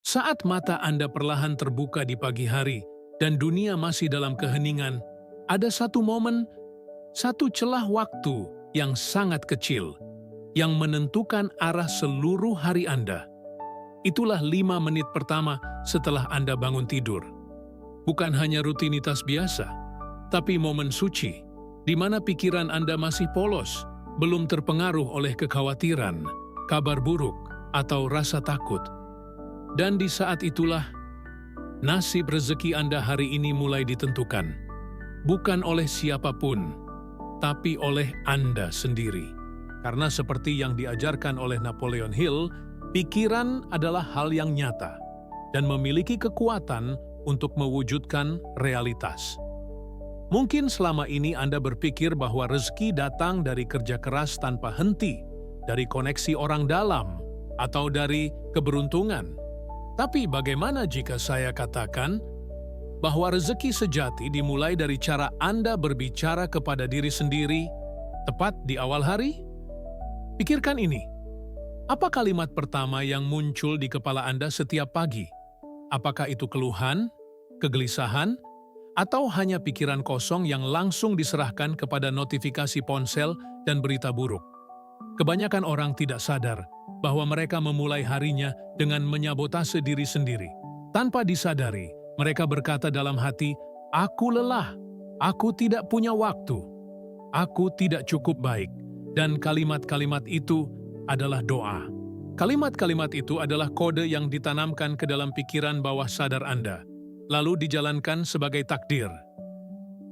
Saat mata Anda perlahan terbuka di pagi hari dan dunia masih dalam keheningan, ada satu momen, satu celah waktu yang sangat kecil yang menentukan arah seluruh hari Anda. Itulah 5 menit pertama setelah Anda bangun tidur. Bukan hanya rutinitas biasa, tapi momen suci, di mana pikiran Anda masih polos, belum terpengaruh oleh kekhawatiran, kabar buruk, atau rasa takut. Dan di saat itulah, nasib rezeki Anda hari ini mulai ditentukan. Bukan oleh siapapun, tapi oleh Anda sendiri. Karena seperti yang diajarkan oleh Napoleon Hill, pikiran adalah hal yang nyata dan memiliki kekuatan untuk mewujudkan realitas. Mungkin selama ini Anda berpikir bahwa rezeki datang dari kerja keras tanpa henti, dari koneksi orang dalam, atau dari keberuntungan. Tapi bagaimana jika saya katakan bahwa rezeki sejati dimulai dari cara Anda berbicara kepada diri sendiri tepat di awal hari? Pikirkan ini. Apa kalimat pertama yang muncul di kepala Anda setiap pagi? Apakah itu keluhan, kegelisahan, atau hanya pikiran kosong yang langsung diserahkan kepada notifikasi ponsel dan berita buruk? Kebanyakan orang tidak sadar bahwa mereka memulai harinya dengan menyabotase diri sendiri. Tanpa disadari, mereka berkata dalam hati, "Aku lelah, aku tidak punya waktu, aku tidak cukup baik." Dan kalimat-kalimat itu adalah doa. Kalimat-kalimat itu adalah kode yang ditanamkan ke dalam pikiran bawah sadar Anda, lalu dijalankan sebagai takdir.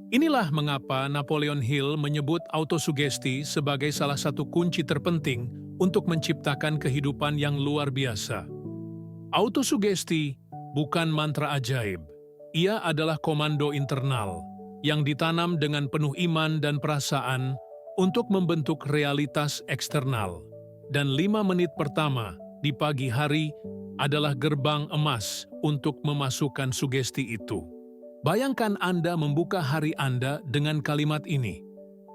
Inilah mengapa Napoleon Hill menyebut autosugesti sebagai salah satu kunci terpenting untuk menciptakan kehidupan yang luar biasa. Autosugesti bukan mantra ajaib. Ia adalah komando internal yang ditanam dengan penuh iman dan perasaan untuk membentuk realitas eksternal. Dan 5 menit pertama di pagi hari adalah gerbang emas untuk memasukkan sugesti itu. Bayangkan Anda membuka hari Anda dengan kalimat ini.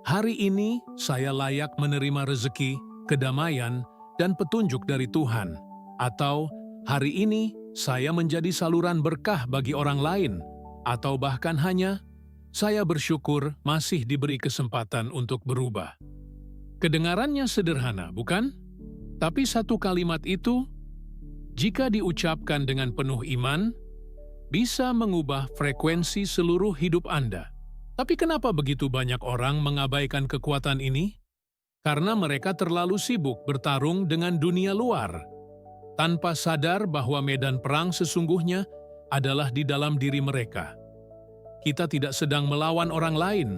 Hari ini saya layak menerima rezeki, kedamaian, dan petunjuk dari Tuhan. Atau hari ini saya menjadi saluran berkah bagi orang lain. Atau bahkan hanya saya bersyukur masih diberi kesempatan untuk berubah. Kedengarannya sederhana, bukan? Tapi satu kalimat itu, jika diucapkan dengan penuh iman, bisa mengubah frekuensi seluruh hidup Anda. Tapi kenapa begitu banyak orang mengabaikan kekuatan ini? Karena mereka terlalu sibuk bertarung dengan dunia luar, tanpa sadar bahwa medan perang sesungguhnya adalah di dalam diri mereka. Kita tidak sedang melawan orang lain,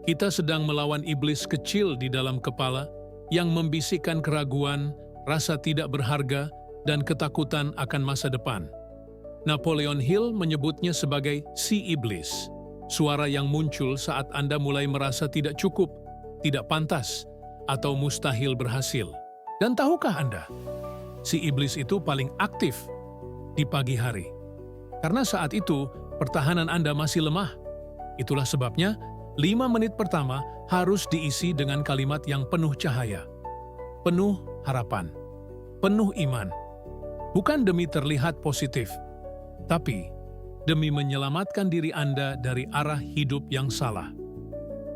kita sedang melawan iblis kecil di dalam kepala yang membisikkan keraguan, rasa tidak berharga, dan ketakutan akan masa depan. Napoleon Hill menyebutnya sebagai si iblis, suara yang muncul saat Anda mulai merasa tidak cukup, tidak pantas, atau mustahil berhasil. Dan tahukah Anda, si iblis itu paling aktif di pagi hari. Karena saat itu, pertahanan Anda masih lemah. Itulah sebabnya, 5 menit pertama harus diisi dengan kalimat yang penuh cahaya, penuh harapan, penuh iman. Bukan demi terlihat positif, tapi demi menyelamatkan diri Anda dari arah hidup yang salah.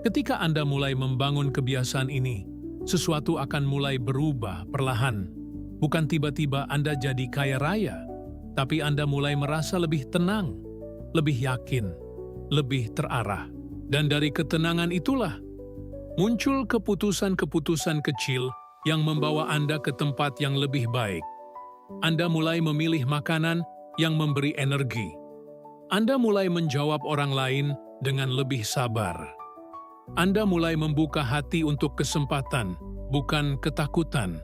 Ketika Anda mulai membangun kebiasaan ini, sesuatu akan mulai berubah perlahan. Bukan tiba-tiba Anda jadi kaya raya, tapi Anda mulai merasa lebih tenang, lebih yakin, lebih terarah. Dan dari ketenangan itulah, muncul keputusan-keputusan kecil yang membawa Anda ke tempat yang lebih baik. Anda mulai memilih makanan yang memberi energi. Anda mulai menjawab orang lain dengan lebih sabar. Anda mulai membuka hati untuk kesempatan, bukan ketakutan.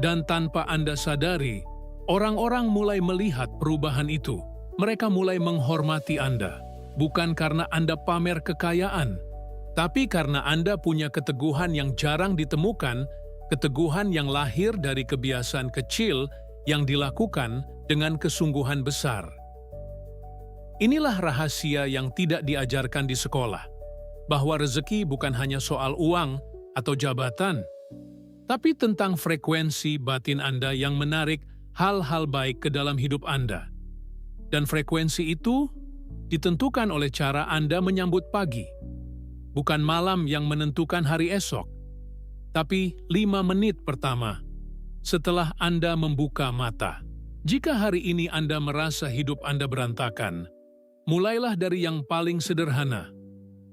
Dan tanpa Anda sadari, orang-orang mulai melihat perubahan itu. Mereka mulai menghormati Anda, bukan karena Anda pamer kekayaan, tapi karena Anda punya keteguhan yang jarang ditemukan, keteguhan yang lahir dari kebiasaan kecil yang dilakukan dengan kesungguhan besar. Inilah rahasia yang tidak diajarkan di sekolah, bahwa rezeki bukan hanya soal uang atau jabatan, tapi tentang frekuensi batin Anda yang menarik hal-hal baik ke dalam hidup Anda. Dan frekuensi itu ditentukan oleh cara Anda menyambut pagi. Bukan malam yang menentukan hari esok, tapi 5 menit pertama setelah Anda membuka mata. Jika hari ini Anda merasa hidup Anda berantakan, mulailah dari yang paling sederhana.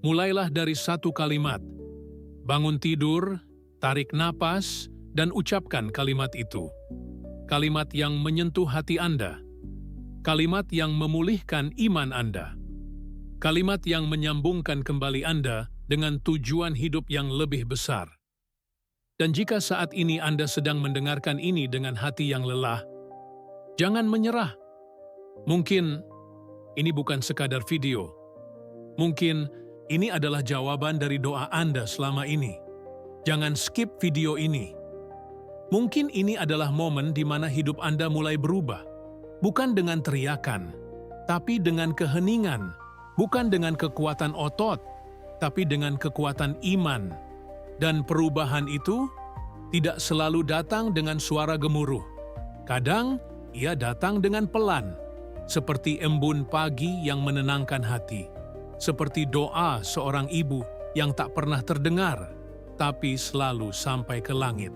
Mulailah dari satu kalimat. Bangun tidur, tarik napas, dan ucapkan kalimat itu. Kalimat yang menyentuh hati Anda. Kalimat yang memulihkan iman Anda. Kalimat yang menyambungkan kembali Anda dengan tujuan hidup yang lebih besar. Dan jika saat ini Anda sedang mendengarkan ini dengan hati yang lelah, jangan menyerah. Mungkin ini bukan sekadar video. Mungkin ini adalah jawaban dari doa Anda selama ini. Jangan skip video ini. Mungkin ini adalah momen di mana hidup Anda mulai berubah. Bukan dengan teriakan, tapi dengan keheningan. Bukan dengan kekuatan otot, tapi dengan kekuatan iman. Dan perubahan itu tidak selalu datang dengan suara gemuruh. Kadang ia datang dengan pelan, seperti embun pagi yang menenangkan hati. Seperti doa seorang ibu yang tak pernah terdengar, tapi selalu sampai ke langit.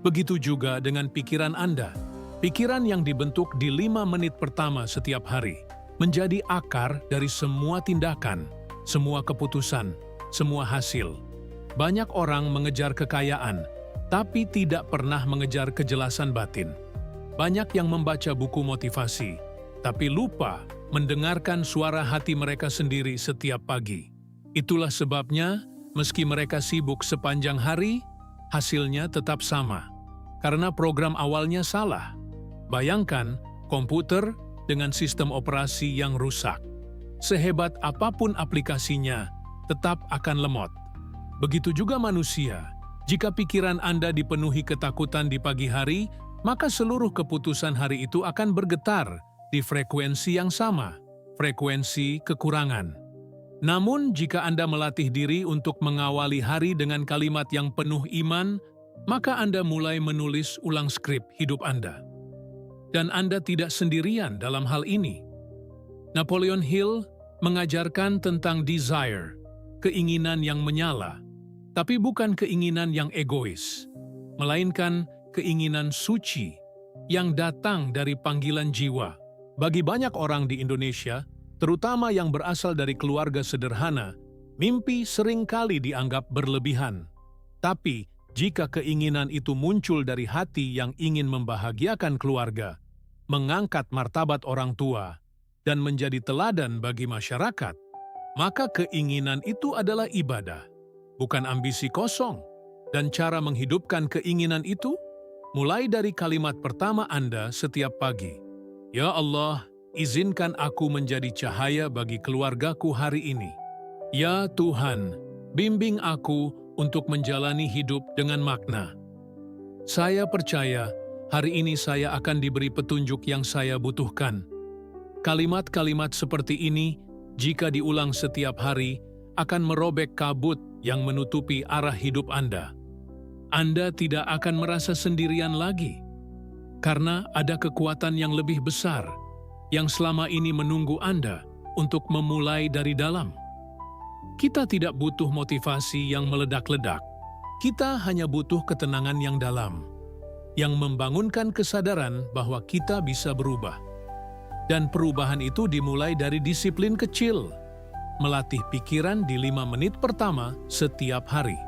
Begitu juga dengan pikiran Anda. Pikiran yang dibentuk di 5 menit pertama setiap hari menjadi akar dari semua tindakan, semua keputusan, semua hasil. Banyak orang mengejar kekayaan, tapi tidak pernah mengejar kejelasan batin. Banyak yang membaca buku motivasi, tapi lupa mendengarkan suara hati mereka sendiri setiap pagi. Itulah sebabnya, meski mereka sibuk sepanjang hari, hasilnya tetap sama. Karena program awalnya salah. Bayangkan komputer dengan sistem operasi yang rusak. Sehebat apapun aplikasinya, tetap akan lemot. Begitu juga manusia. Jika pikiran Anda dipenuhi ketakutan di pagi hari, maka seluruh keputusan hari itu akan bergetar di frekuensi yang sama, frekuensi kekurangan. Namun, jika Anda melatih diri untuk mengawali hari dengan kalimat yang penuh iman, maka Anda mulai menulis ulang skrip hidup Anda. Dan Anda tidak sendirian dalam hal ini. Napoleon Hill mengajarkan tentang desire, keinginan yang menyala, tapi bukan keinginan yang egois, melainkan keinginan suci yang datang dari panggilan jiwa. Bagi banyak orang di Indonesia, terutama yang berasal dari keluarga sederhana, mimpi seringkali dianggap berlebihan. Tapi, jika keinginan itu muncul dari hati yang ingin membahagiakan keluarga, mengangkat martabat orang tua, dan menjadi teladan bagi masyarakat, maka keinginan itu adalah ibadah, bukan ambisi kosong. Dan cara menghidupkan keinginan itu, mulai dari kalimat pertama Anda setiap pagi. Ya Allah, izinkan aku menjadi cahaya bagi keluargaku hari ini. Ya Tuhan, bimbing aku untuk menjalani hidup dengan makna. Saya percaya hari ini saya akan diberi petunjuk yang saya butuhkan. Kalimat-kalimat seperti ini, jika diulang setiap hari, akan merobek kabut yang menutupi arah hidup Anda. Anda tidak akan merasa sendirian lagi. Karena ada kekuatan yang lebih besar yang selama ini menunggu Anda untuk memulai dari dalam. Kita tidak butuh motivasi yang meledak-ledak. Kita hanya butuh ketenangan yang dalam, yang membangunkan kesadaran bahwa kita bisa berubah. Dan perubahan itu dimulai dari disiplin kecil, melatih pikiran di 5 menit pertama setiap hari.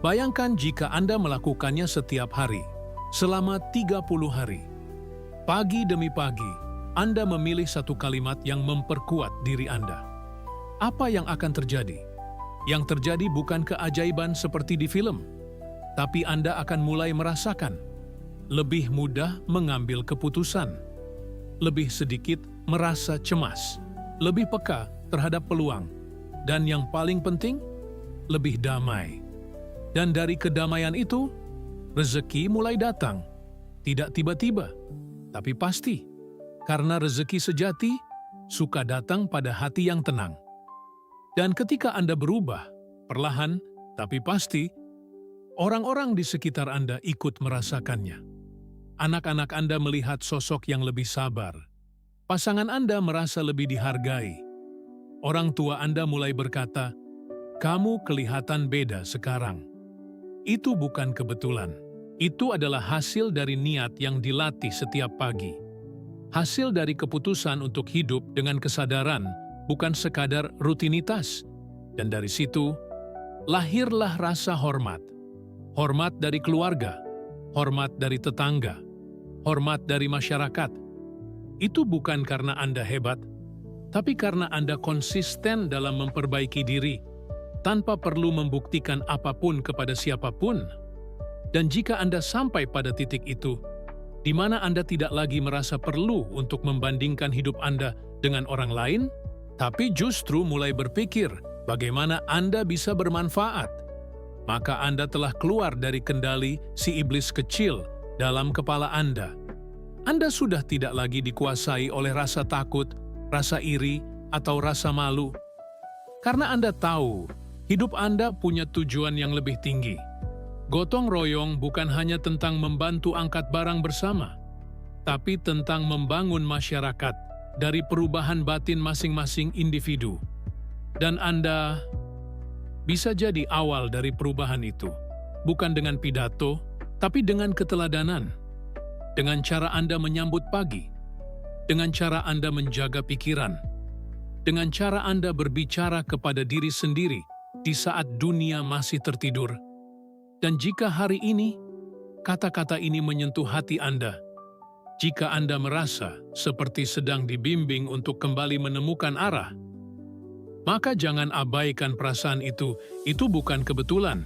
Bayangkan jika Anda melakukannya setiap hari, selama 30 hari. Pagi demi pagi, Anda memilih satu kalimat yang memperkuat diri Anda. Apa yang akan terjadi? Yang terjadi bukan keajaiban seperti di film, tapi Anda akan mulai merasakan lebih mudah mengambil keputusan, lebih sedikit merasa cemas, lebih peka terhadap peluang, dan yang paling penting, lebih damai. Dan dari kedamaian itu, rezeki mulai datang, tidak tiba-tiba, tapi pasti. Karena rezeki sejati suka datang pada hati yang tenang. Dan ketika Anda berubah, perlahan tapi pasti, orang-orang di sekitar Anda ikut merasakannya. Anak-anak Anda melihat sosok yang lebih sabar. pasangan Anda merasa lebih dihargai. Orang tua Anda mulai berkata, "Kamu kelihatan beda sekarang." Itu bukan kebetulan. Itu adalah hasil dari niat yang dilatih setiap pagi. Hasil dari keputusan untuk hidup dengan kesadaran, bukan sekadar rutinitas. Dan dari situ, lahirlah rasa hormat. Hormat dari keluarga, hormat dari tetangga, hormat dari masyarakat. Itu bukan karena Anda hebat, tapi karena Anda konsisten dalam memperbaiki diri, tanpa perlu membuktikan apapun kepada siapapun. Dan jika Anda sampai pada titik itu, di mana Anda tidak lagi merasa perlu untuk membandingkan hidup Anda dengan orang lain, tapi justru mulai berpikir bagaimana Anda bisa bermanfaat, maka Anda telah keluar dari kendali si iblis kecil dalam kepala Anda. Anda sudah tidak lagi dikuasai oleh rasa takut, rasa iri, atau rasa malu. Karena Anda tahu, hidup Anda punya tujuan yang lebih tinggi. Gotong royong bukan hanya tentang membantu angkat barang bersama, tapi tentang membangun masyarakat dari perubahan batin masing-masing individu. Dan Anda bisa jadi awal dari perubahan itu, bukan dengan pidato, tapi dengan keteladanan, dengan cara Anda menyambut pagi, dengan cara Anda menjaga pikiran, dengan cara Anda berbicara kepada diri sendiri di saat dunia masih tertidur. Dan jika hari ini, kata-kata ini menyentuh hati Anda, jika Anda merasa seperti sedang dibimbing untuk kembali menemukan arah, maka jangan abaikan perasaan itu bukan kebetulan.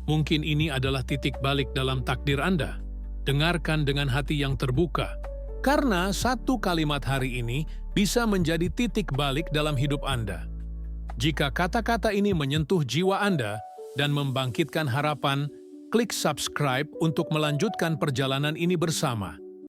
Mungkin ini adalah titik balik dalam takdir Anda. Dengarkan dengan hati yang terbuka, karena satu kalimat hari ini bisa menjadi titik balik dalam hidup Anda. Jika kata-kata ini menyentuh jiwa Anda dan membangkitkan harapan, klik subscribe untuk melanjutkan perjalanan ini bersama.